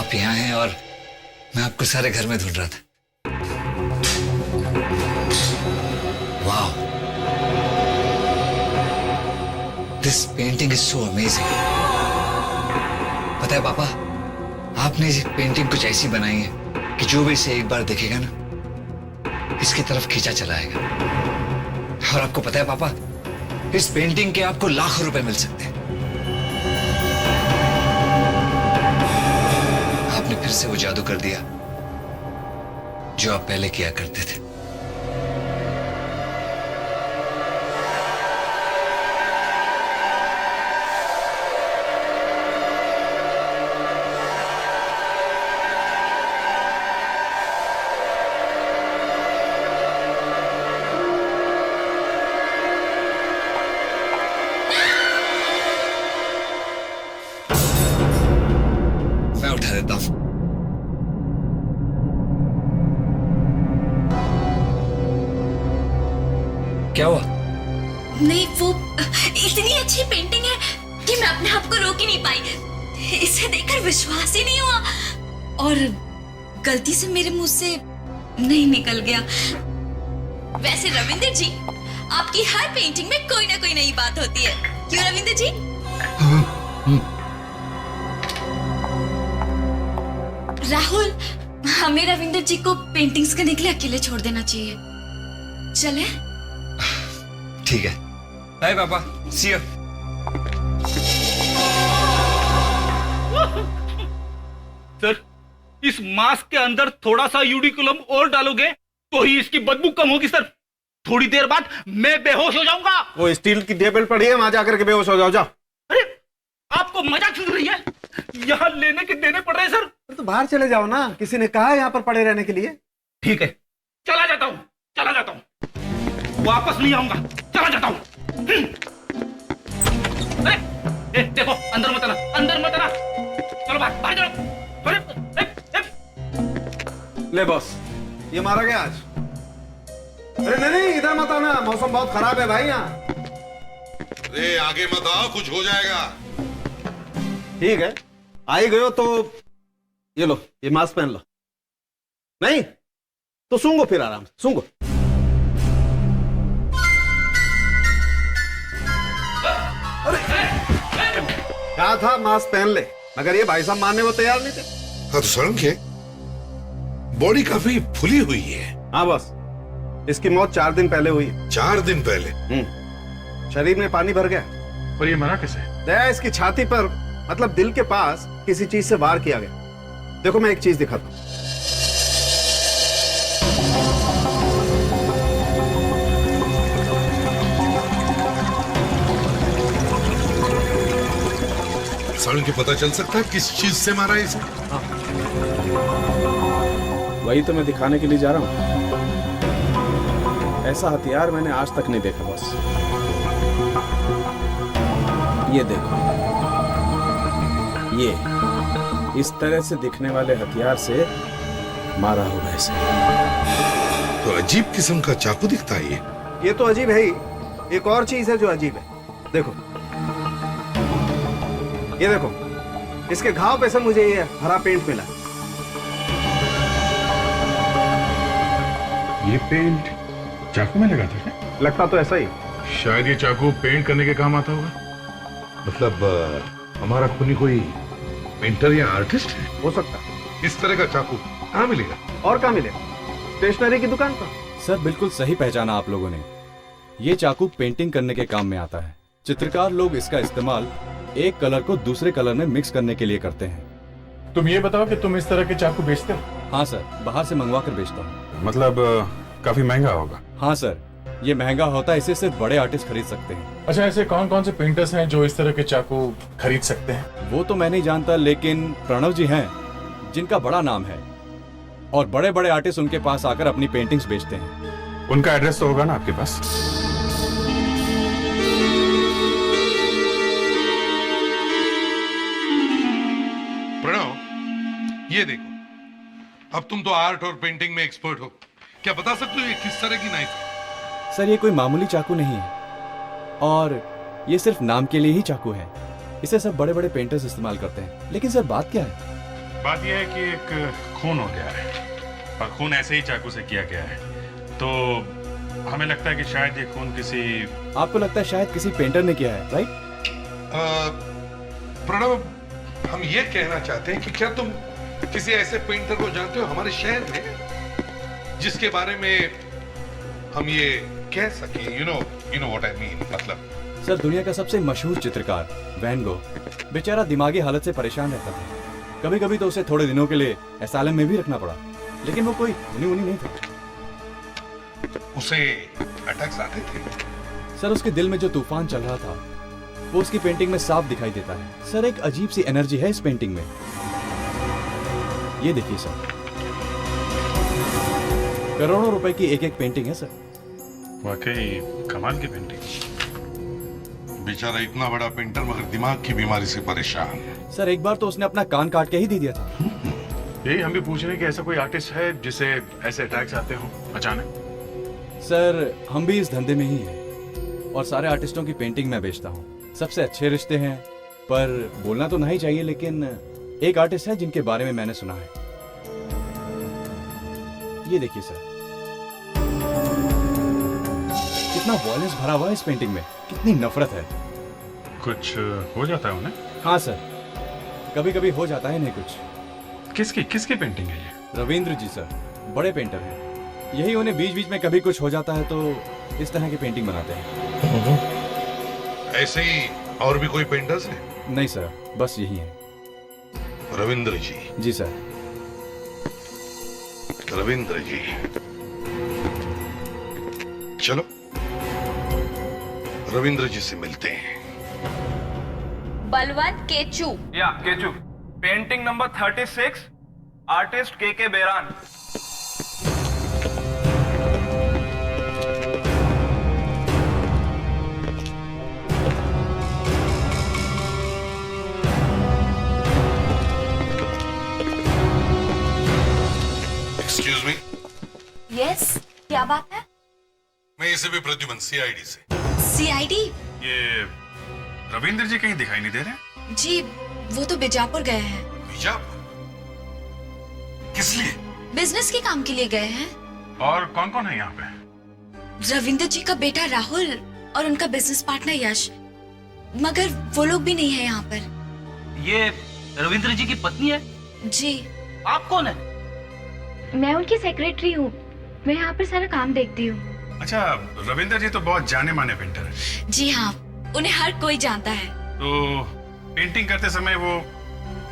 आप यहाँ हैं और मैं आपको सारे घर में ढूंढ रहा था। वाह, this painting is so amazing. पता है पापा, आपने इस पेंटिंग कुछ ऐसी बनाई है कि जो भी इसे एक बार देखेगा ना, इसकी तरफ खींचा चला आएगा। और आपको पता है पापा, इस पेंटिंग के आपको लाखों रुपए मिल सकते हैं। आपने फिर से वो जादू कर दिया जो आप पहले किया करते थे। मैं उठा देता हूं। क्या हुआ? नहीं, वो इतनी अच्छी पेंटिंग है कि मैं अपने आप को रोक ही नहीं पाई। इसे देखकर विश्वास ही नहीं हुआ और गलती से मेरे मुंह से नहीं निकल गया। वैसे रविंदर जी, आपकी हर पेंटिंग में कोई ना कोई नई बात होती है, क्यों रविंदर जी? राहुल, हमें रविंदर जी को पेंटिंग्स करने के लिए अकेले छोड़ देना चाहिए। चले? ठीक है। बाय पापा, सी यू। सर, इस मास्क के अंदर थोड़ा सा यूडिकुलम और डालोगे तो ही इसकी बदबू कम होगी सर। थोड़ी देर बाद मैं बेहोश हो जाऊंगा। वो स्टील की टेबल पड़ी है, वहां जाकर के बेहोश हो जाओ। जाओ। अरे, आपको मजाक सुन रही है? यहाँ लेने के देने पड़ रहे हैं सर। तो बाहर चले जाओ ना, किसी ने कहा है यहाँ पर पड़े रहने के लिए। ठीक है, चला जाता हूँ, चला जाता हूँ, वापस नहीं आऊंगा, चला जाता हूँ। अरे, देखो, अंदर मत आना, अंदर मत आना। चलो बाहर, बाहर चलो। ले बॉस, ये मारा गया आज। अरे नहीं, इधर मत आना, मौसम बहुत खराब है भाई यहाँ। अरे आगे मत आओ, कुछ हो जाएगा। ठीक है, आ ही गए हो तो ये लो, ये मास्क पहन लो। नहीं तो सूंघो, फिर आराम से सूंघो। कहा था मास्क पहन ले, मगर ये भाई साहब मानने को तैयार नहीं थे। हाँ तो शर्म के, बॉडी काफी फुली हुई है। हाँ बस, इसकी मौत 4 दिन पहले हुई। 4 दिन पहले? शरीर में पानी भर गया। और ये मरा कैसे? दया, इसकी छाती पर, मतलब दिल के पास किसी चीज से वार किया गया। देखो मैं एक चीज दिखाता हूं। शर्म के पता चल सकता है किस चीज से मारा है इसे? वही तो मैं दिखाने के लिए जा रहा हूँ। ऐसा हथियार मैंने आज तक नहीं देखा बॉस। ये देखो, ये इस तरह से दिखने वाले हथियार से मारा होगा इसे। तो अजीब किस्म का चाकू दिखता है ये तो अजीब है ही। एक और चीज है जो अजीब है। देखो, ये देखो, इसके घाव पे से मुझे ये हरा पेंट मिला। ये पेंट चाकू में लगा था क्या? लगता तो ऐसा ही। शायद ये चाकू पेंट करने के काम आता होगा। मतलब हमारा खूनी कोई पेंटर या आर्टिस्ट है? हो सकता है। इस तरह का चाकू कहाँ मिलेगा? और कहाँ मिलेगा? स्टेशनरी की दुकान पर। सर, बिल्कुल सही पहचाना आप लोगों ने। ये चाकू पेंटिंग करने के काम में आता है। चित्रकार लोग इसका इस्तेमाल एक कलर को दूसरे कलर में मिक्स करने के लिए करते हैं। तुम ये बताओ कि तुम इस तरह के चाकू बेचते हो? हाँ सर, बाहर से मंगवा कर बेचता हूँ। मतलब काफी महंगा होगा। हाँ सर, ये महंगा होता है, इसे सिर्फ बड़े आर्टिस्ट खरीद सकते हैं। अच्छा, ऐसे कौन कौन से पेंटर्स हैं जो इस तरह के चाकू खरीद सकते हैं? वो तो मैं नहीं जानता, लेकिन प्रणव जी हैं जिनका बड़ा नाम है और बड़े बड़े आर्टिस्ट उनके पास आकर अपनी पेंटिंग्स बेचते हैं। उनका एड्रेस तो होगा ना आपके पास? प्रणव, ये देखो, अब तुम तो आर्ट और पेंटिंग में एक्सपर्ट हो, क्या बता सकते हो ये किस तरह की नाइफ है? सर, ये कोई मामूली चाकू नहीं है और ये सिर्फ नाम के लिए ही चाकू है। इसे सब बड़े बड़े पेंटर्स इस्तेमाल करते हैं। लेकिन सर, बात क्या है, बात यह है कि एक खून हो गया है और खून ऐसे ही चाकू से किया गया है, तो हमें लगता है कि शायद ये खून किसी... आपको लगता है शायद किसी पेंटर ने किया है, राइट? प्रणव, हम ये कहना चाहते हैं कि क्या तुम किसी ऐसे पेंटर को जानते हो हमारे शहर में जिसके बारे में हम ये कह सके, you know what I mean, मतलब सर, दुनिया का सबसे मशहूर चित्रकार वैन गो बेचारा दिमागी हालत से परेशान रहता था। कभी कभी तो उसे थोड़े दिनों के लिए एसाइलम में भी रखना पड़ा, लेकिन वो कोई उनी नहीं था। उसे अटैक्स आते थे? सर, उसके दिल में जो तूफान चल रहा था वो उसकी पेंटिंग में साफ दिखाई देता है। सर, एक अजीब सी एनर्जी है इस पेंटिंग में। ये देखिए सर, करोड़ों रुपए की एक पेंटिंग है सर। वाकई कमाल की पेंटिंग। बेचारा इतना बड़ा पेंटर मगर दिमाग की बीमारी से परेशान। सर, एक बार तो उसने अपना कान काट के ही दे दिया था। यही हम भी पूछ रहे हैं कि ऐसा कोई आर्टिस्ट है जिसे ऐसे अटैक्स आते हो अचानक? सर, हम भी इस धंधे में ही हैं और सारे आर्टिस्टों की पेंटिंग मैं बेचता हूँ। सबसे अच्छे रिश्ते हैं, पर बोलना तो नहीं चाहिए, लेकिन एक आर्टिस्ट है जिनके बारे में मैंने सुना है। ये देखिए सर, कितना वॉयलेंस भरा हुआ है इस पेंटिंग में, कितनी नफरत है। कुछ हो जाता है उन्हें? हाँ सर, कभी कभी हो जाता है इन्हें कुछ। किसकी पेंटिंग है ये? रविंद्र जी सर, बड़े पेंटर हैं। यही उन्हें बीच बीच में कभी कुछ हो जाता है तो इस तरह की पेंटिंग बनाते हैं। ऐसे ही और भी कोई पेंटर्स हैं? नहीं सर, बस यही है। रविंद्र जी? जी सर। रविंद्र जी, चलो रविंद्र जी से मिलते हैं। बलवंत केचू। या केचू, पेंटिंग नंबर 36, आर्टिस्ट के बेरान। Excuse me. यस, क्या बात है? मैं इसे भी प्रद्युमन, सीआईडी से। सीआईडी? ये रविंद्र जी कहीं दिखाई नहीं दे रहे? जी, वो तो बीजापुर गए हैं। बीजापुर? किस लिए? बिजनेस के काम के लिए गए हैं। और कौन कौन है यहाँ पे? रविंद्र जी का बेटा राहुल और उनका बिजनेस पार्टनर यश, मगर वो लोग भी नहीं है यहाँ पर। ये रविंद्र जी की पत्नी है? जी। आप कौन है? मैं उनकी सेक्रेटरी हूँ, मैं यहाँ पर सारा काम देखती हूँ। अच्छा, रविंद्र जी तो बहुत जाने माने पेंटर है। जी हाँ, उन्हें हर कोई जानता है। तो पेंटिंग करते समय वो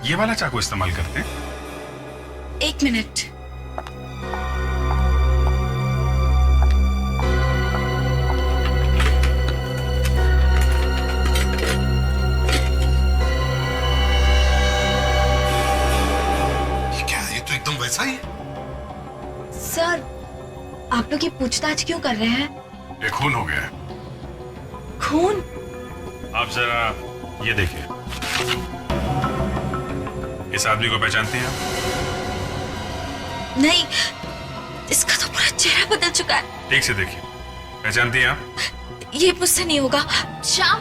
ये वाला चाकू इस्तेमाल करते हैं? एक मिनट। ये तो एकदम वैसा ही है। सर, आप लोग ये पूछताछ क्यों कर रहे हैं? ये खून हो गया है। खून? आप जरा ये देखिए, इस आदमी को पहचानती हैं आप? नहीं, इसका तो पूरा चेहरा बदल चुका है। ठीक से देखिए, पहचानती हैं आप? ये मुझसे नहीं होगा। श्याम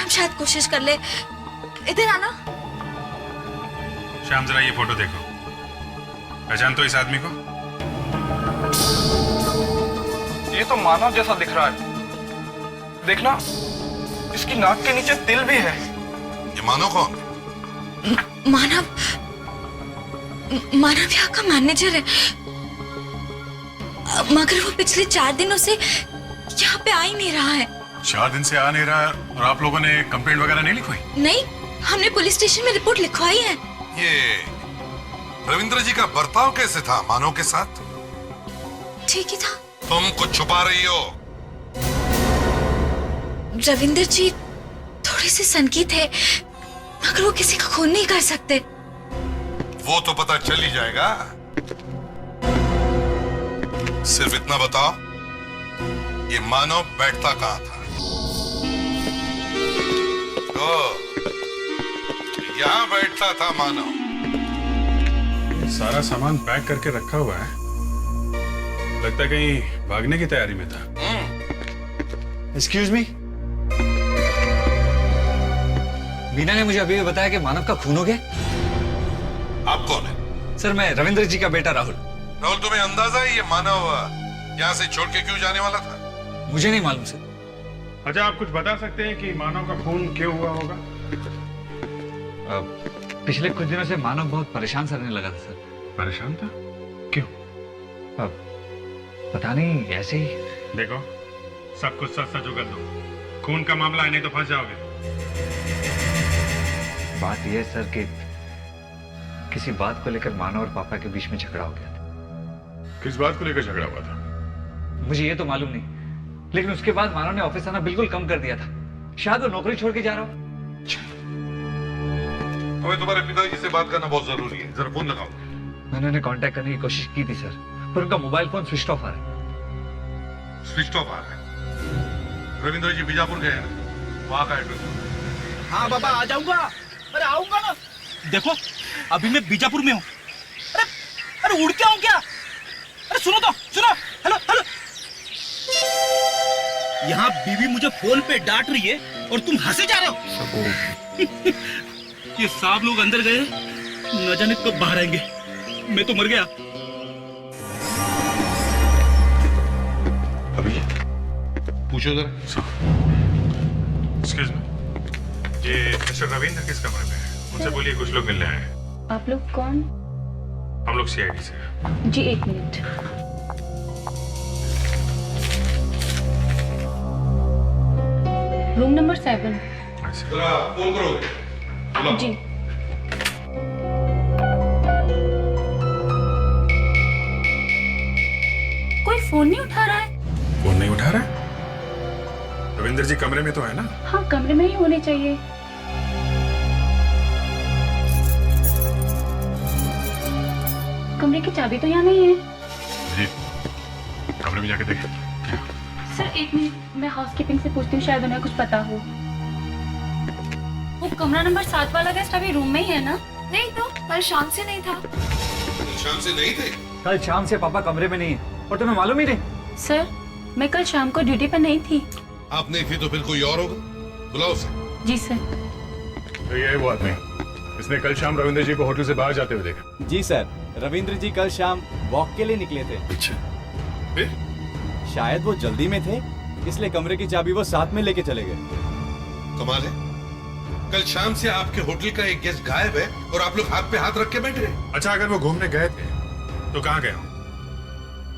शायद कोशिश कर ले। इधर आना। श्याम, जरा ये फोटो देखो, पहचान तो इस आदमी को? ये तो मानव जैसा दिख रहा है। देखना, इसकी नाक के नीचे तिल भी है। ये मानव कौन? मानव यहाँ का मैनेजर है, मगर वो पिछले 4 दिनों से यहाँ पे आ ही नहीं रहा है। 4 दिन से आ नहीं रहा, और आप लोगों ने कंप्लेंट वगैरह नहीं लिखवाई? नहीं, हमने पुलिस स्टेशन में रिपोर्ट लिखवाई है। ये रविंद्र जी का बर्ताव कैसे था मानव के साथ? ठीक ही था। तुम कुछ छुपा रही हो। रविंद्र जी थोड़े से सनकी थे, मगर वो किसी का खून नहीं कर सकते। वो तो पता चल ही जाएगा। सिर्फ इतना बताओ, ये मानव बैठता कहाँ था? यहाँ बैठता था मानव। सारा सामान पैक करके रखा हुआ है, लगता है कहीं भागने की तैयारी में था। एक्सक्यूज मी, मीना ने मुझे अभी भी बताया कि मानव का खून हो गया। आप कौन है? सर मैं रविंद्र जी का बेटा राहुल। राहुल, तुम्हें अंदाजा है ये मानव यहाँ से छोड़ के क्यों जाने वाला था? मुझे नहीं मालूम सर। अच्छा, आप कुछ बता सकते हैं कि मानव का खून क्यों हुआ होगा? पिछले कुछ दिनों से मानव बहुत परेशान सा रहने लगा था सर। परेशान था? क्यों? पता नहीं, ऐसे ही। देखो, सब कुछ सच सच उगल दो। खून का मामला है, नहीं तो फंस जाओगे। बात यह है सर कि किसी बात को लेकर मानव और पापा के बीच में झगड़ा हो गया था। किस बात को लेकर झगड़ा हुआ था? मुझे ये तो मालूम नहीं, लेकिन उसके बाद मानव ने ऑफिस आना बिल्कुल कम कर दिया था। शायद वो नौकरी छोड़ के जा रहा हो। हमें तुम्हारे पिताजी से बात करना बहुत जरूरी है, जरा फोन लगाओ। मैंने उन्हें कांटेक्ट करने की कोशिश की थी सर, पर उनका मोबाइल फोन स्विच ऑफ आ रहा है। स्विच ऑफ आ रहा है? रविंद्र जी बीजापुर गए हैं ना, वहां का एड्रेस? हाँ बाबा, आ जाऊंगा। अरे आऊंगा ना। देखो, अभी मैं बीजापुर में हूँ। अरे अरे उड़ के आऊं क्या? अरे सुनो तो, सुनो। Hello hello. यहाँ बीवी मुझे फोन पे डांट रही है और तुम हंसे जा रहे हो। ये सब लोग अंदर गए, न जाने कब बाहर आएंगे। मैं तो मर गया। अभी पूछो जरा। एक्सक्यूज मी, ये मिस्टर रविंद्र किस कमरे में है? उनसे बोलिए कुछ लोग मिलने आए हैं। आप लोग कौन? हम लोग सीआईडी से। जी एक मिनट। Room number 7। जरा फोन करोगे? बुलाओ। जी। कोई फोन नहीं उठा रहा है। फोन नहीं उठा रहा है? रविंद्र जी कमरे में तो है ना? हाँ, कमरे में ही होने चाहिए। कमरे की चाबी तो यहाँ नहीं है। जी, कमरे में जाके देखें। सर एक मिनट, मैं हाउसकीपिंग से पूछती हूँ, शायद उन्हें कुछ पता हो। वो कमरा नंबर 7 वाला गेस्ट अभी रूम में ही है ना? नहीं तो कल शाम से नहीं था। शाम से नहीं थे? कल शाम से पापा कमरे में नहीं है और तुम्हें मालूम ही नहीं। सर मैं कल शाम को ड्यूटी पर नहीं थी। आप नहीं थी तो फिर कोई और होगा, बुलाओ उसे। जी सर। तो ये है वो आदमी, इसने कल शाम रविंद्र जी को होटल से बाहर जाते हुए देखा। जी सर, रविंद्र जी कल शाम वॉक के लिए निकले थे। अच्छा, फिर? शायद वो जल्दी में थे, इसलिए कमरे की चाबी वो साथ में लेके चले गए। कमाल है, कल शाम से आपके होटल का एक गेस्ट गायब है और आप लोग हाथ पे हाथ रख के बैठे हैं। अच्छा, अगर वो घूमने गए थे तो कहाँ गए?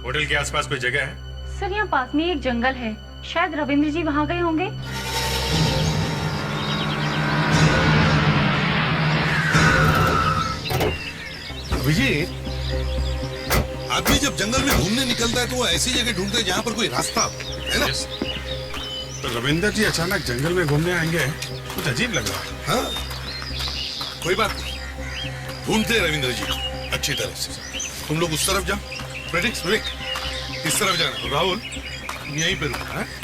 होटल के आसपास कोई जगह है? सर यहाँ पास में एक जंगल है, शायद रविंद्र जी वहाँ गए होंगे। अभिजीत, आदमी जब जंगल में घूमने निकलता है तो वो ऐसी जगह ढूंढते हैं जहाँ पर कोई रास्ता हो, है ना? तो रविंद्र जी अचानक जंगल में घूमने आएंगे, कुछ अजीब लग रहा है। हाँ, कोई बात नहीं, ढूंढते हैं रविंद्र जी को अच्छी तरह से। तुम लोग उस तरफ जाओ, प्रेडिक्स इस तरफ जाना। राहुल यहीं पे रुकना है।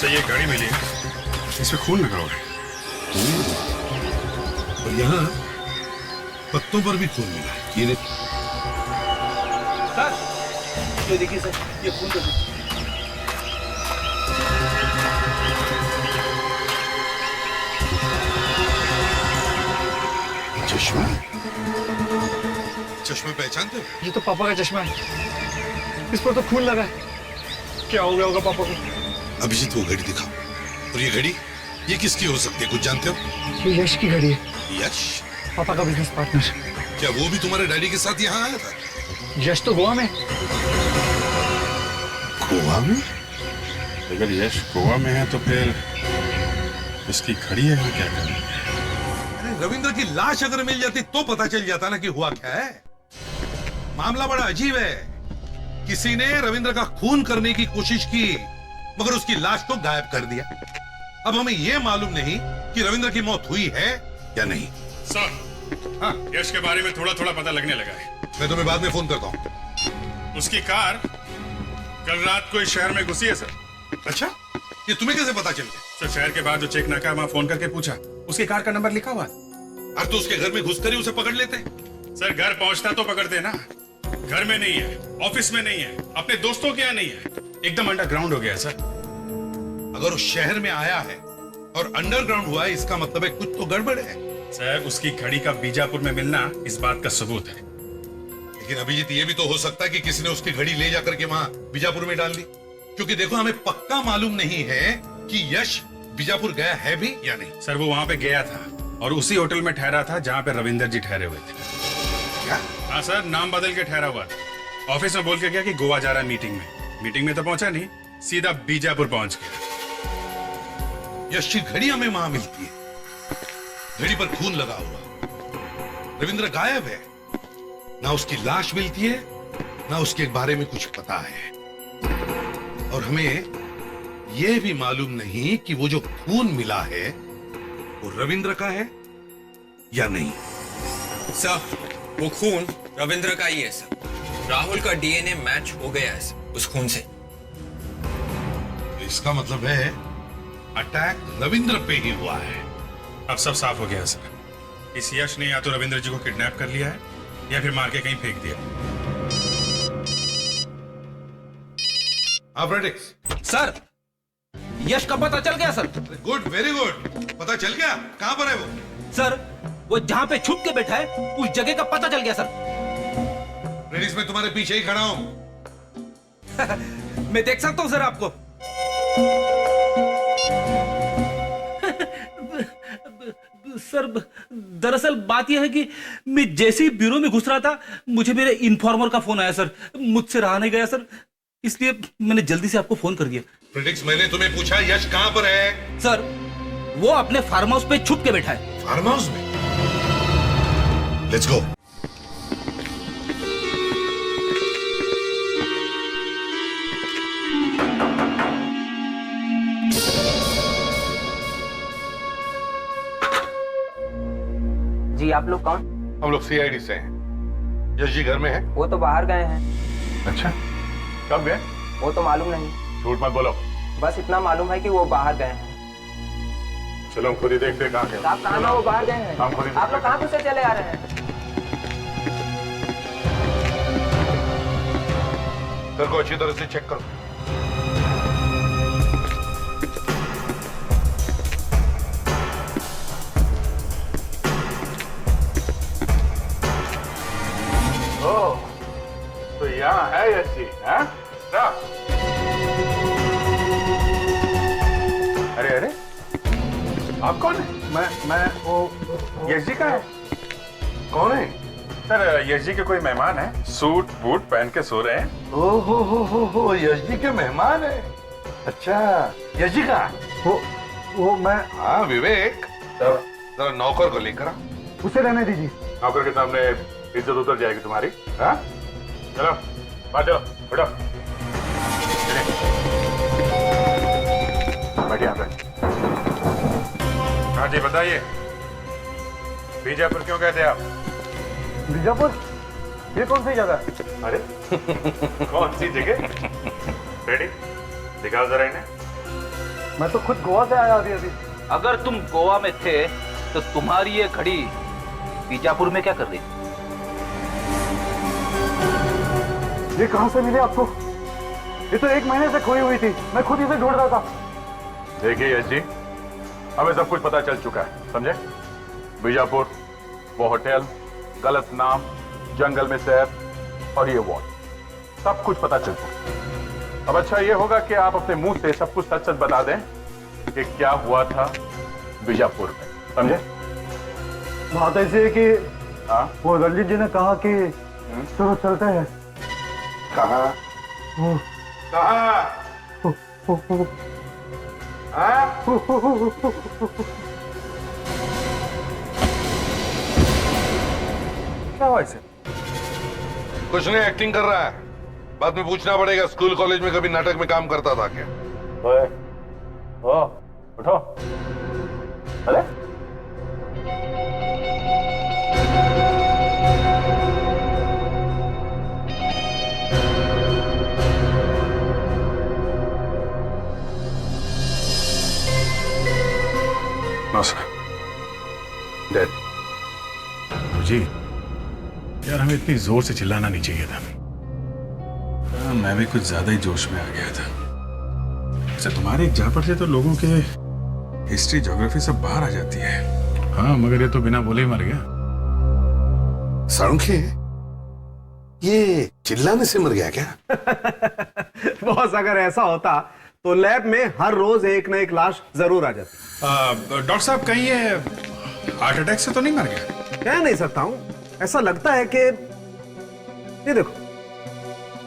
ये गाड़ी मिली है, इसमें खून लगा हुआ है। और यहाँ पत्तों पर भी खून मिला है। ये सर, ये देखिए सर, ये खून तो चश्मा, चश्मा पहचानते हो? ये तो पापा का चश्मा है, इस पर तो खून लगा है। क्या हो गया होगा पापा को? अभिजीत वो घड़ी दिखाओ। और ये घड़ी ये किसकी हो सकती है, कुछ जानते हो? ये यश की घड़ी है, यश? पापा का बिजनेस पार्टनर। क्या वो भी तुम्हारे डैडी के साथ यहाँ आया था? यश तो गोवा में। गोवा में? अगर यश गोवा में है तो फिर इसकी घड़ी है क्या करें? अरे रविंद्र की लाश अगर मिल जाती तो पता चल जाता ना कि हुआ क्या है। मामला बड़ा अजीब है। किसी ने रविंद्र का खून करने की कोशिश की मगर उसकी लाश को गायब कर दिया। अब हमें यह मालूम नहीं कि रविंद्र की मौत हुई है या नहीं। सर, हाँ, यश के बारे में थोड़ा थोड़ा पता लगने लगा है। मैं तुम्हें बाद में फोन करता हूं। उसकी कार कल रात को इस शहर में घुसी है सर। अच्छा, ये तुम्हें कैसे पता चल गया? सर, शहर के बाद जो चेक नाका वहां फोन करके पूछा, उसकी कार का नंबर लिखा हुआ। अरे तो उसके घर में घुसकर ही उसे पकड़ लेते। सर, घर पहुंचता तो पकड़ते ना। घर में नहीं है, ऑफिस में नहीं है, अपने दोस्तों के यहाँ नहीं है, एकदम अंडरग्राउंड हो गया सर। अगर उस शहर में आया है और अंडरग्राउंड हुआ है, इसका मतलब है कुछ तो गड़बड़ है। सर, उसकी घड़ी का बीजापुर में मिलना इस बात का सबूत है। लेकिन अभिजीत, ये भी तो हो सकता है कि किसी ने उसकी घड़ी ले जाकर के वहां बीजापुर में डाल दी। क्योंकि देखो, हमें पक्का मालूम नहीं है कि यश बीजापुर गया है भी या नहीं। सर, वो वहां पे गया था और उसी होटल में ठहरा था जहां पे रविंदर जी ठहरे हुए थे। क्या? हाँ सर, नाम बदल के ठहरा हुआ था। ऑफिस में बोल के गया कि गोवा जा रहा है मीटिंग में। मीटिंग में तो पहुंचा नहीं, सीधा बीजापुर पहुंच गया। यश की घड़ी हमें वहां मिलती है, घड़ी पर खून लगा हुआ। रविंद्र गायब है, ना उसकी लाश मिलती है, ना उसके बारे में कुछ पता है। और हमें यह भी मालूम नहीं कि वो जो खून मिला है वो रविंद्र का है या नहीं। सर, वो खून रविंद्र का ही है सर। राहुल का डीएनए मैच हो गया है सर उस खून से। इसका मतलब है अटैक रविंद्र पे ही हुआ है। अब सब साफ हो गया सर। इस यश ने या तो रविंद्र जी को किडनैप कर लिया है या फिर मार के कहीं फेंक दिया। हाँ फ्रेडिक्स। सर, यश का पता चल गया सर। Good, very good. पता चल गया? कहां पर है वो? सर, वो जहां पे छुप के बैठा है उस जगह का पता चल गया सर। फ्रेडिक्स, मैं तुम्हारे पीछे ही खड़ा हूं। मैं देख सकता हूं सर आपको। सर, दरअसल बात यह है कि मैं जैसे ही ब्यूरो में घुस रहा था, मुझे मेरे इन्फॉर्मर का फोन आया सर। मुझसे रहा नहीं गया सर, इसलिए मैंने जल्दी से आपको फोन कर दिया। फ्रेडिक्स, मैंने तुम्हें पूछा यश कहां पर है? सर, वो अपने फार्म हाउस पे छुप के बैठा है। फार्म हाउस में? Let's go. जी, आप लोग कौन? हम लोग सीआईडी से हैं। यश जी घर में है? वो तो बाहर गए हैं। अच्छा, कब गए? वो तो मालूम नहीं। झूठ मत बोलो। बस इतना मालूम है कि वो बाहर गए हैं। चलो हम खुद ही देखते हैं कहाँ गए। आप कहाँ ना, वो बाहर गए हैं। हम खुद ही आप लोग कहाँ से चले आ रहे हैं? घर को अच्छी तरह से चेक करो। तो यहाँ है यश जी, हाँ? अरे अरे, आप कौन है? मैं वो यश जी का है। कौन है? सर, यश जी के कोई मेहमान है, सूट बूट पहन के सो रहे हैं। हो, यश जी के मेहमान है। अच्छा, यश जी का? वो मैं। हाँ विवेक, जरा नौकर को लेकर आ। उसे रहने दीजिए। नौकर के सामने इज्जत उतर जाएगी तुम्हारी। हाँ, चलो बात चलो, बैठो। बैठिए यहाँ पे। हाँ जी, बताइए, बीजापुर क्यों गए थे आप? बीजापुर? ये कौन सी जगह है? अरे कौन सी जगह? रेडी, दिखाओ जरा इन्हें। मैं तो खुद गोवा से आया अभी। अगर तुम गोवा में थे तो तुम्हारी ये घड़ी बीजापुर में क्या कर रही? ये कहां से मिली आपको? ये तो 1 महीने से खोई हुई थी, मैं खुद इसे ढूंढ रहा था। देखिए यश जी, हमें सब कुछ पता चल चुका है, समझे? बीजापुर, वो होटल, गलत नाम, जंगल में सैर और ये वॉच, सब कुछ पता चल चुका। अब अच्छा ये होगा कि आप अपने मुंह से सब कुछ सच सच बता दें कि क्या हुआ था बीजापुर में, समझे? बात ऐसी है कि वो रंजीत जी ने कहा कि चलो चलते हैं। कहा क्या हुआ इसे? कुछ नहीं, एक्टिंग कर रहा है। बाद में पूछना पड़ेगा स्कूल कॉलेज में कभी नाटक में काम करता था क्या? ओए, ओ, उठो। अरे डेड। जी यार, हमें इतनी जोर से चिल्लाना नहीं चाहिए था। मैं भी कुछ ज्यादा ही जोश में आ गया था। अच्छा, तुम्हारे एक झापड़ से तो लोगों के हिस्ट्री ज्योग्राफी सब बाहर आ जाती है। हाँ, मगर ये तो बिना बोले ही मर गया। साळुंखे, ये चिल्लाने से मर गया क्या? बॉस, अगर ऐसा होता तो लैब में हर रोज एक न एक लाश जरूर आ जाती। डॉक्टर साहब, कहीं ये हार्ट अटैक से तो नहीं मर गया? कह नहीं सकता हूं, ऐसा लगता है कि ये देखो,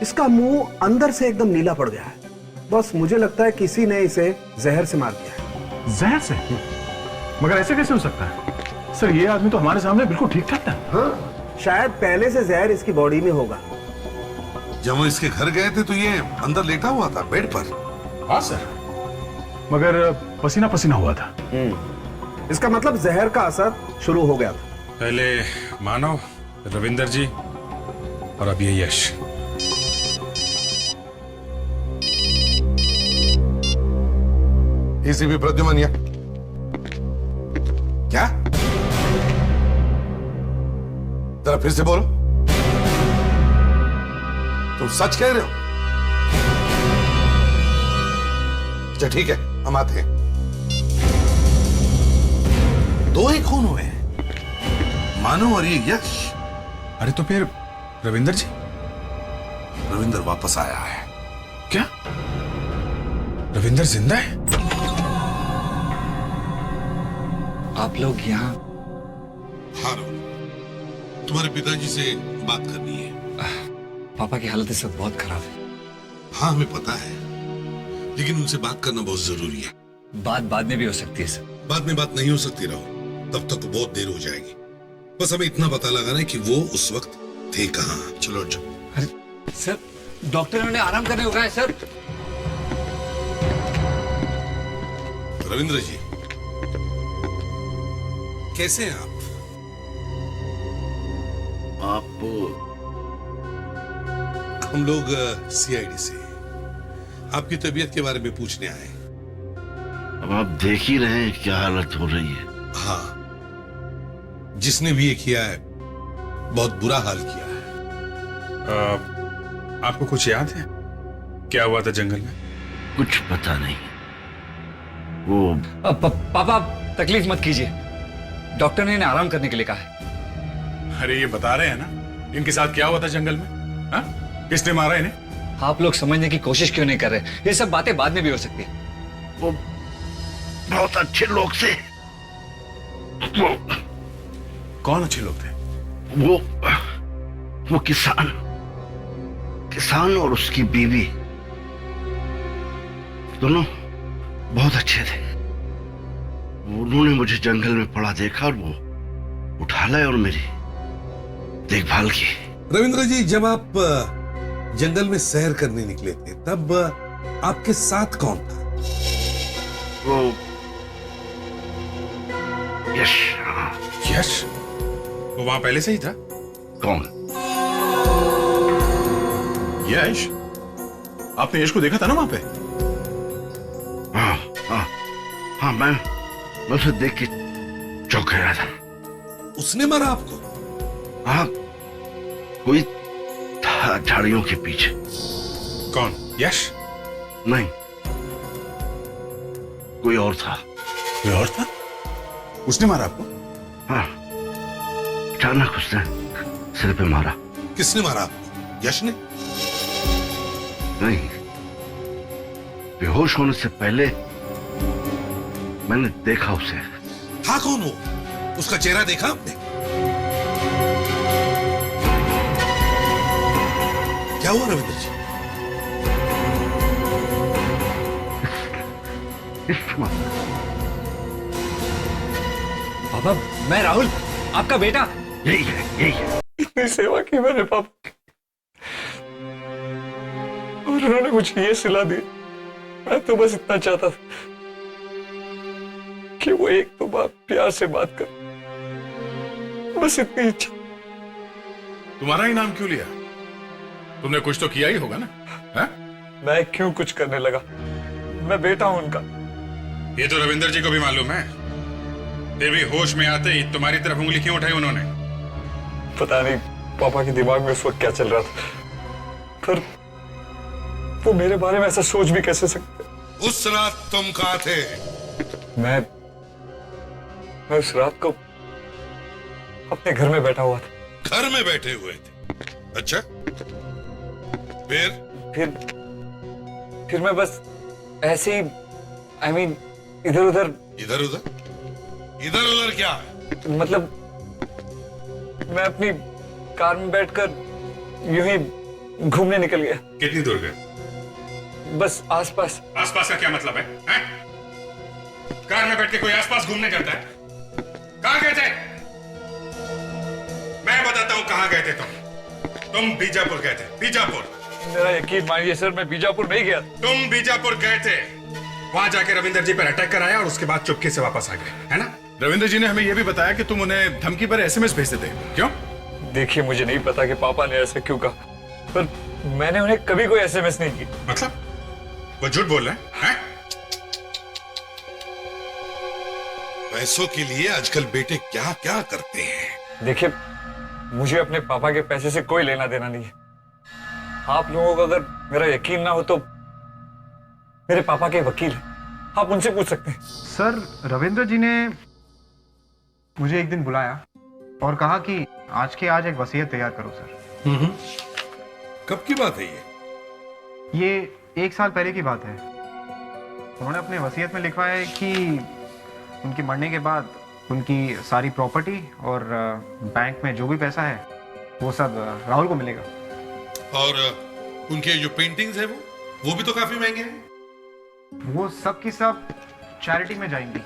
इसका मुंह अंदर से एकदम नीला पड़ गया है। बस मुझे लगता है किसी ने इसे जहर से मार दिया है। जहर से? मगर ऐसे कैसे हो सकता है सर? ये आदमी तो हमारे सामने बिल्कुल ठीक ठाक था। हाँ, शायद पहले से जहर इसकी बॉडी में होगा। जब वो इसके घर गए थे तो ये अंदर लेटा हुआ था बेड पर। हाँ सर, मगर पसीना पसीना हुआ था। इसका मतलब जहर का असर शुरू हो गया था। पहले मानव, रविंदर जी, और अब ये यश। एसीपी प्रद्युमन या क्या? जरा फिर से बोलो। तुम सच कह रहे हो? अच्छा ठीक है, हम आते हैं। 2 ही खून हुए, मानो और ये यश। अरे तो फिर रविंदर जी? रविंदर वापस आया है। क्या? रविंदर जिंदा है? आप लोग यहाँ? हाँ, तुम्हारे पिताजी से बात करनी है। पापा की हालत इस वक्त बहुत खराब है। हाँ, हमें पता है, लेकिन उनसे बात करना बहुत जरूरी है। बात बाद में भी हो सकती है सर। बाद में बात नहीं हो सकती, रहो तब तक तो बहुत देर हो जाएगी। बस हमें इतना पता लगाना है कि वो उस वक्त थे कहाँ। चलो जो। अरे सर, डॉक्टर ने आराम करने को कहा है सर। रविंद्र जी, कैसे हैं आप? हम लोग सीआईडी से आपकी तबीयत के बारे में पूछने आए। अब आप देख ही रहे हैं क्या हालत हो रही है। हाँ, जिसने भी ये किया है बहुत बुरा हाल किया है। आपको कुछ याद है क्या हुआ था जंगल में? कुछ पता नहीं। वो पापा तकलीफ मत कीजिए, डॉक्टर ने इन्हें आराम करने के लिए कहा है। अरे ये बता रहे हैं ना इनके साथ क्या हुआ था जंगल में? हा? किसने मारा इन्हें? आप लोग समझने की कोशिश क्यों नहीं कर रहे? ये सब बातें बाद में भी हो सकती है। वो बहुत अच्छे लोग थे। वो कौन अच्छे लोग थे? वो किसान और उसकी बीवी दोनों बहुत अच्छे थे। उन्होंने मुझे जंगल में पड़ा देखा और वो उठा लाए और मेरी देखभाल की। रविंद्र जी, जब आप जंगल में सैर करने निकले थे तब आपके साथ कौन था? वो यश। यश? वो वहां पहले से ही था? कौन? यश? आपने यश को देखा था ना वहां पे? हाँ, मैं उसे देख के चौंक गया था। उसने मारा आपको? हाँ, कोई था झाड़ियों के पीछे। कौन? यश? नहीं, कोई और था। कोई और था? उसने मारा आपको? हाँ, अचानक उसने सिर पे मारा। किसने मारा आपको? यश ने? नहीं, बेहोश होने से पहले मैंने देखा उसे। था कौन वो? उसका चेहरा देखा आपने? क्या हुआ रविंद्र जी? पापा, मैं राहुल, आपका बेटा। यही है। इतनी सेवा की मैंने पापा की, और उन्होंने मुझे ये सिला दी। मैं तो बस इतना चाहता था कि वो एक तो बात प्यार से बात कर, बस इतनी इच्छा। तुम्हारा ही नाम क्यों लिया? तुमने कुछ तो किया ही होगा ना? है? मैं क्यों कुछ करने लगा? मैं बेटा हूं उनका। ये तो रविंदर जी को भी मालूम है, फिर भी होश में आते ही तुम्हारी तरफ उंगली क्यों उठाई उन्होंने? पता नहीं पापा के दिमाग में उस वक्त क्या चल रहा था, पर वो मेरे बारे में ऐसा सोच भी कैसे सकते? उस रात तुम कहाँ थे? मैं उस रात को अपने घर में बैठा हुआ था। घर में बैठे हुए थे? अच्छा, फिर मैं बस ऐसे ही इधर उधर क्या? मतलब मैं अपनी कार में बैठकर यूं ही घूमने निकल गया। कितनी दूर गए? बस आसपास। आसपास का क्या मतलब है? कार में बैठ के कोई आसपास घूमने जाता है? कहां गए थे? मैं बताता हूं कहां गए थे तुम बीजापुर गए थे। बीजापुर। मेरा यकीन मानिए सर, मैं बीजापुर नहीं गया। तुम बीजापुर गए थे, वहां जाके रविंदर जी पर अटैक कराया और उसके बाद चुपके से वापस आ गए, है ना? रविंद्र जी ने हमें यह भी बताया कि तुम उन्हें धमकी पर एसएमएस भेजते थे। क्यों? देखिए, मुझे नहीं पता कि पापा ने ऐसा क्यों कहा, पर मैंने उन्हें कभी कोई एसएमएस नहीं की। मतलब वो झूठ बोल रहे हैं? पैसों के लिए आजकल बेटे क्या क्या करते हैं। देखिए, मुझे अपने पापा के पैसे से कोई लेना देना नहीं है। आप लोगों को अगर मेरा यकीन ना हो तो मेरे पापा के वकील हैं, आप उनसे पूछ सकते हैं। सर, रविंद्र जी ने मुझे एक दिन बुलाया और कहा कि आज के आज एक वसीयत तैयार करो सर। कब की बात है ये 1 साल पहले की बात है। उन्होंने अपने वसीयत में लिखा है कि उनके मरने के बाद उनकी सारी प्रॉपर्टी और बैंक में जो भी पैसा है वो सब राहुल को मिलेगा। और उनके जो पेंटिंग्स है वो भी तो काफी महंगे हैं। वो सब की सब चैरिटी में जाएंगी,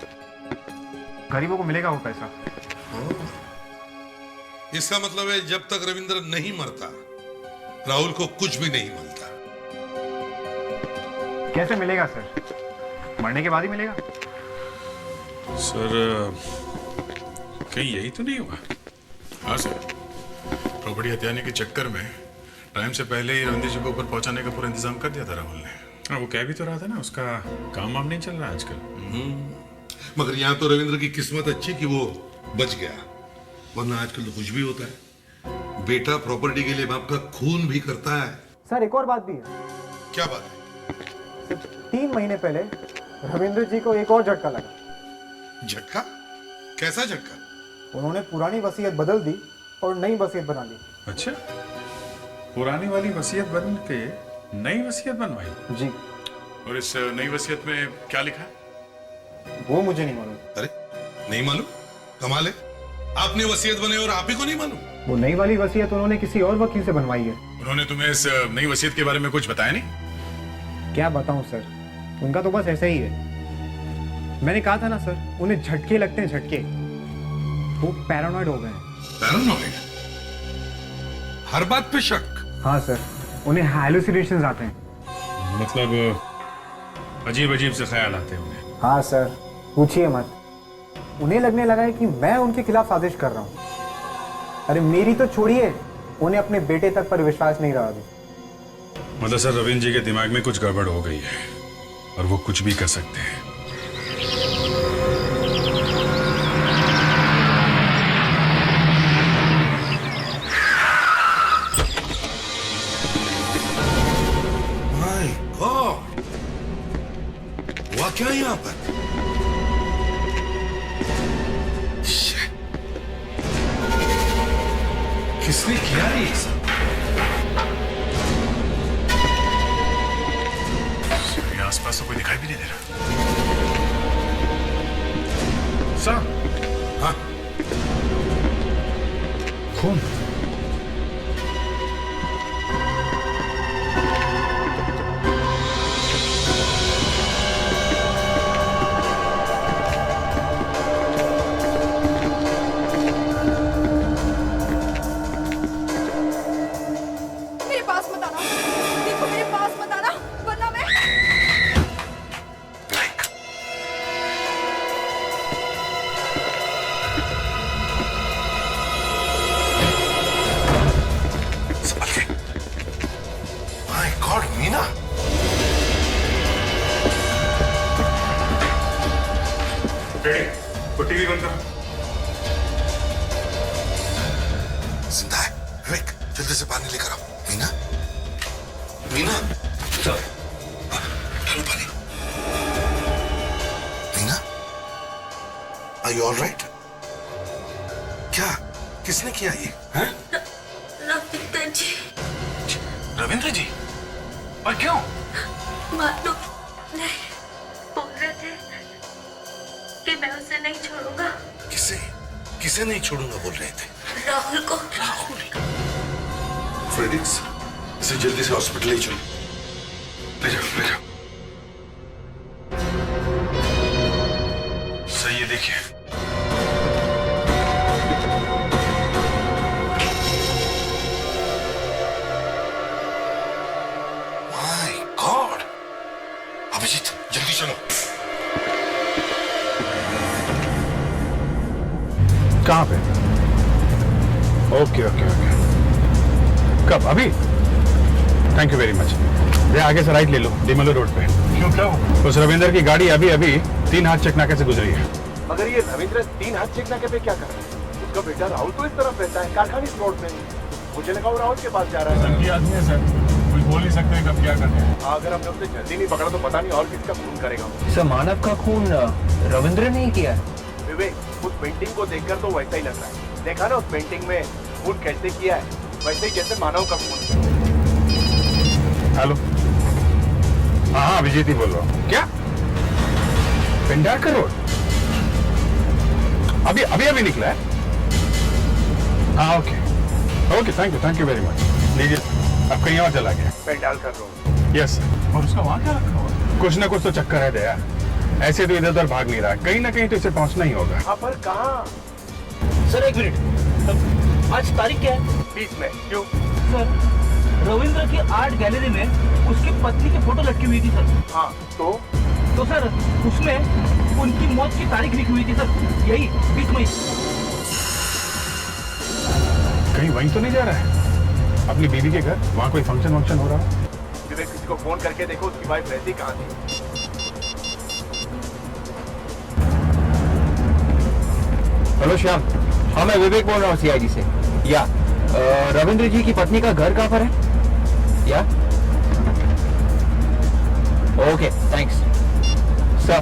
गरीबों को मिलेगा वो पैसा। इसका मतलब है जब तक रविंद्र नहीं मरता राहुल को कुछ भी नहीं मिलता। कैसे मिलेगा सर? मरने के बाद ही मिलेगा। सर, कहीं यही तो नहीं हुआ? हाँ सर, प्रॉपर्टी हथियाने के चक्कर में टाइम से पहले ही रविंद्र जी को ऊपर पहुंचाने का पूरा इंतजाम कर दिया था राहुल ने। हाँ, वो कह भी तो रहा था ना, उसका काम वाम नहीं चल रहा आजकल। मगर यहाँ तो रविंद्र की किस्मत अच्छी कि वो बच गया, वरना आजकल तो कुछ भी होता है। बेटा प्रॉपर्टी के लिए बाप का खून भी करता है। सर, एक और बात भी है। क्या बात है? 3 महीने पहले रविंद्र जी को एक और झटका लगा। झटका? कैसा झटका? उन्होंने पुरानी वसीयत बदल दी और नई वसीयत बना ली। अच्छा, पुरानी वाली वसीयत बदल के नई वसीयत बनवाई? जी। और इस नई वसीयत में क्या लिखा है? वो मुझे नहीं मालूम। अरे नहीं मालूम? कमाल है, आपने वसीयत बनाई और आप ही को नहीं मालूम? वो नई वाली वसीयत उन्होंने किसी और वकील से बनवाई है। उन्होंने तुम्हें इस नई वसीयत के बारे में कुछ बताया नहीं? क्या बताऊं सर, उनका तो बस ऐसा ही है। मैंने कहा था ना सर, उन्हें झटके लगते हैं, झटके। वो पैरानॉइड हो गए। पैरानॉइड? हर बात पे शक? हाँ सर, उन्हें हैलुसिनेशंस आते हैं। मतलब अजीब अजीब से ख्याल आते हैं उन्हें? हाँ सर, पूछिए मत। उन्हें लगने लगा है कि मैं उनके खिलाफ साजिश कर रहा हूँ। अरे मेरी तो छोड़िए, उन्हें अपने बेटे तक पर विश्वास नहीं रहा अभी। मतलब सर, रविंद्र जी के दिमाग में कुछ गड़बड़ हो गई है और वो कुछ भी कर सकते हैं। माय गॉड, हुआ क्या यहाँ पर? किसने किया ये सब? आसपास तो सर, हाँ, खून। मेरे पास मत आना, देखो मेरे पास मत आना, वरना मैं माय गॉड मीना, डैडी, वो टीवी बंद करो। जिंदा है। विवेक, जल्दी से पानी लेकर आओ। मीना, मीना, डालो पानी। Meena, are you alright? क्या, किसने किया ये? हैं? रविंद्र जी। रविंद्र जी? और क्यों? मालूम नहीं, बोल रहे थे कि मैं उसे नहीं छोड़ूंगा। किसे, किसे नहीं छोड़ूंगा बोल रहे थे? राहुल को। राहुल? फ्रेडिक्स, इसे जल्दी से हॉस्पिटल ले चलो। ले जाओ, ले जाओ। सही है, देखिए। माय गॉड, अभिजीत जल्दी चलो। कहाँ पे? Okay okay okay. कब? अभी? Thank you very much. ये आगे से राइट ले लो, डिमलो रोड पे। क्यों, क्या हुआ? उस रविंदर की गाड़ी अभी अभी 3 हाथ चेक नाके से गुजरी है। मगर ये रविंद्र 3 हाथ चेक नाके पे क्या कर रहा है? उसका बेटा राहुल तो इस तरफ रहता है, कारखानी रोड पे। मुझे लगा वो राहुल के पास जा रहा है। संगी आदमी है सर, कुछ बोल नहीं सकते कब क्या करते हैं। अगर हमने उसे जल्दी नहीं पकड़ा तो पता नहीं और किसका खून करेगा। सर, मानव का खून रविंद्र ने ही किया है। विवेक, उस पेंटिंग को देखकर तो वैसा ही लग रहा है। देखा ना उस पेंटिंग में खून कैसे किया है, वैसे ही जैसे मानव का खून। हेलो, हाँ अभिजीत ही बोल रहा हूँ। क्या? पेंडारकर रोड? अभी अभी अभी निकला है? हाँ okay okay, thank you very much. लीजिए, अब कहीं और चला गया। पेंडारकर रोड? यस। और उसका वहाँ क्या रखा हुआ? कुछ ना कुछ तो चक्कर है दया, ऐसे तो इधर उधर भाग नहीं रहा, कहीं ना कहीं तो इसे पहुंचना ही होगा। हाँ, पर कहाँ? सर एक मिनट, आज तारीख क्या है? 20 में। क्यों? सर, रविंद्र की आर्ट गैलरी में उसकी पत्नी की फोटो लटकी हुई थी सर। हाँ, तो सर उसमें उनकी मौत की तारीख लिखी हुई थी सर, यही 20 मई। कहीं वहीं तो नहीं जा रहा है अपनी बीवी के घर? वहाँ कोई फंक्शन वंक्शन हो रहा है? विवेक, किसी को फोन करके देखो उसकी वाइफ रहती कहाँ थी। हेलो श्याम, हाँ मैं विवेक बोल रहा हूँ CID से। या रविंद्र जी की पत्नी का घर कहाँ पर है? या ओके, थैंक्स सर।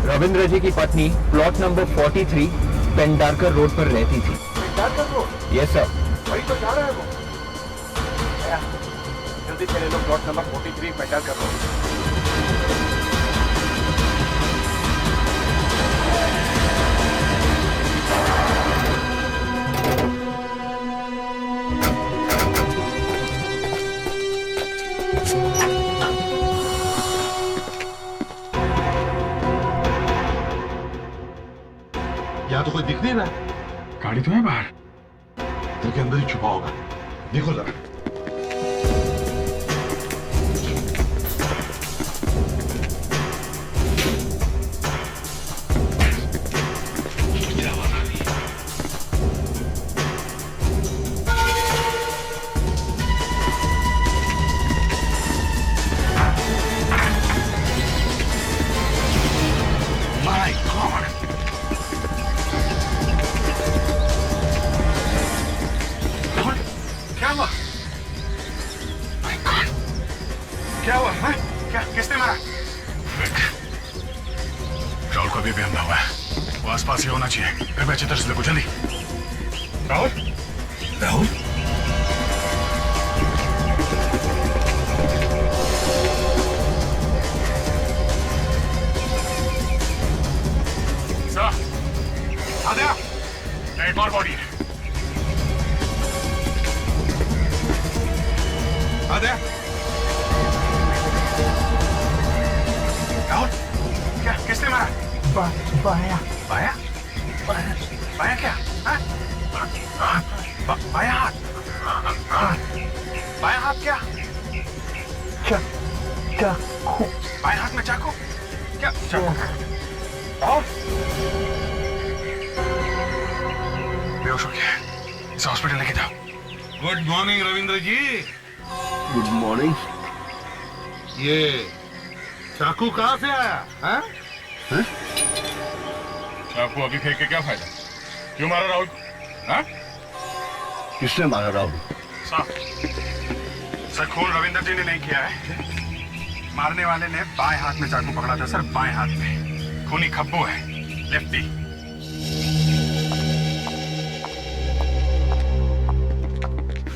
रविंद्र जी की पत्नी प्लॉट नंबर 43 पेंडारकर रोड पर रहती थी। पेंडारकर रोड? Yes sir. वही तो जा रहा है वो। जल्दी चले लो, प्लॉट नंबर 43 पेंडारकर रोड। यहाँ तो कोई दिख नहीं रहा है। गाड़ी तो है बाहर। घर के अंदर ही छुपा होगा, देखो जरा। My God! क्या हुआ? My God! क्या हुआ? हाँ? क्या, किसने मारा? राहुल को अभी भी हमला हुआ है, वो आसपास ही होना चाहिए। कृपया अच्छी तरह से देखो, जल्दी। राहुल? राहुल? सर, आद्या, एक और बॉडी है। आद्या, राहुल, क्या किसने मारा? बाया बाया? बाया क्या? हाँ? बाया हाथ? बाया हाथ क्या? क्या बाया हाथ में चाकू? क्या चाकू? और बेहोश हो गया है। इसे हॉस्पिटल लेके जाओ। Good morning Ravindra ji. Good morning. ये चाकू कहाँ से आया? हाँ? चाकू अभी फेंक के क्या फायदा? क्यों मारा राहुल? हाँ? किसने मारा राहुल? सर खून रविंद्र जी ने नहीं किया है। मारने वाले ने बाएं हाथ में चाकू पकड़ा था सर, बाएं हाथ में। खूनी खब्बू है, लेफ्टी।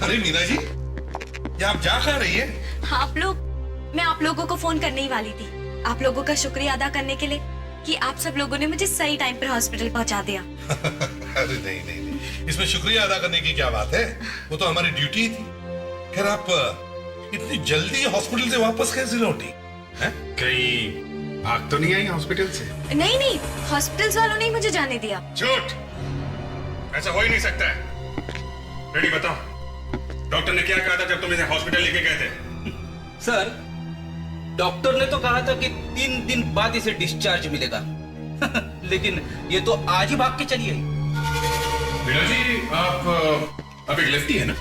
अरे मीरा जी, ये आप जा कहाँ रही है? मैं आप लोगों को फोन करने ही वाली थी, आप लोगों का शुक्रिया अदा करने के लिए कि आप सब लोगों ने मुझे सही टाइम पर हॉस्पिटल पहुंचा दिया। अरे नहीं नहीं नहीं, इसमें शुक्रिया अदा करने की क्या बात है, वो तो हमारी ड्यूटी थी। खैर आप इतनी जल्दी हॉस्पिटल से वापस कैसे लौटी? कहीं भाग तो नहीं आई हॉस्पिटल से? नहीं नहीं, हॉस्पिटल वालों ने ही मुझे जाने दिया। झूठ, ऐसा हो ही नहीं सकता है। रेडी बताओ, डॉक्टर ने क्या कहा था जब तुम इसे हॉस्पिटल लेके गए थे? सर, डॉक्टर ने तो कहा था कि 3 दिन बाद इसे डिस्चार्ज मिलेगा। लेकिन ये तो आज ही भाग के चली आई। मीरा जी, आप एक लेफ्टी है ना?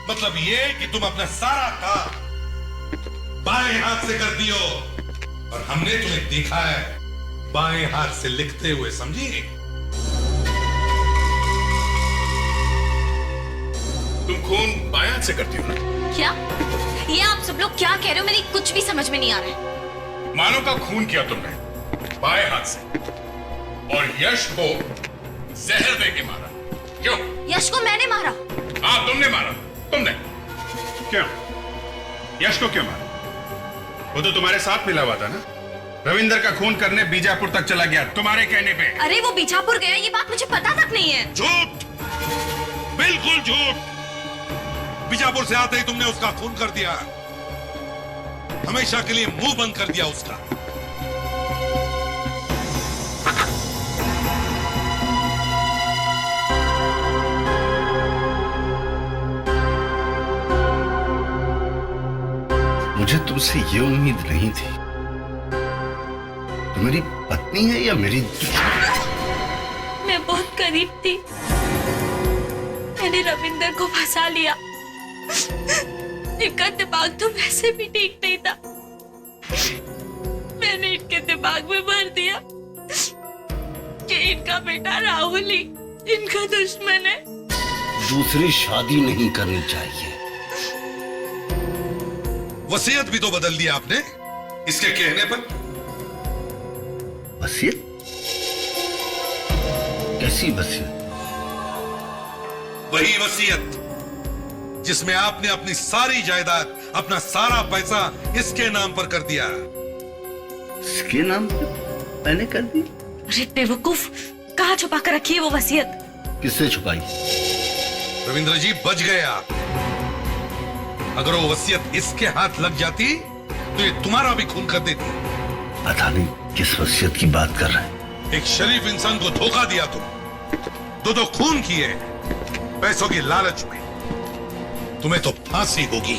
मतलब ये कि तुम अपना सारा काम बाएं हाथ से कर दियो, और हमने तुम्हें देखा है बाएं हाथ से लिखते हुए, समझी? तुम खून बाएं हाथ से करती हो ना? क्या ये आप सब लोग क्या कह रहे हो? मेरी कुछ भी समझ में नहीं आ रहा है। मानो का खून किया तुमने बाएं हाथ से, और यश को जहर दे के मारा। क्यों? यश को मैंने मारा? हाँ, तुमने मारा। तुमने क्यों? यश को क्यों मारा? वो तो तुम्हारे साथ मिला हुआ था ना। रविंदर का खून करने बीजापुर तक चला गया तुम्हारे कहने पे। अरे वो बीजापुर गया, ये बात मुझे पता तक नहीं है। झूठ, बिल्कुल झूठ। बीजापुर से आते ही तुमने उसका खून कर दिया, हमेशा के लिए मुंह बंद कर दिया उसका। मुझे तुमसे ये उम्मीद नहीं थी। तुम मेरी पत्नी है या मेरी मैं बहुत करीब थी, मैंने रविंदर को फंसा लिया। इनका दिमाग तो वैसे भी ठीक नहीं था, मैंने इनके दिमाग में भर दिया कि इनका बेटा राहुल ही इनका दुश्मन है। दूसरी शादी नहीं करनी चाहिए। वसीयत भी तो बदल दिया आपने इसके कहने पर। वसीयत? कैसी वसीयत? वही वसीयत जिसमें आपने अपनी सारी जायदाद, अपना सारा पैसा इसके नाम पर कर दिया। इसके नाम पर मैंने कर दी? अरे बेवकूफ, कहाँ छुपा कर रखी है वो वसीयत? किससे छुपाई? रविंद्र जी, बच गए आप। अगर वो वसीयत इसके हाथ लग जाती तो ये तुम्हारा भी खून कर देती। पता नहीं किस वसीयत की बात कर रहे हैं। एक शरीफ इंसान को धोखा दिया तुम, दो खून किए पैसों की लालच में। तुम्हें तो फांसी होगी।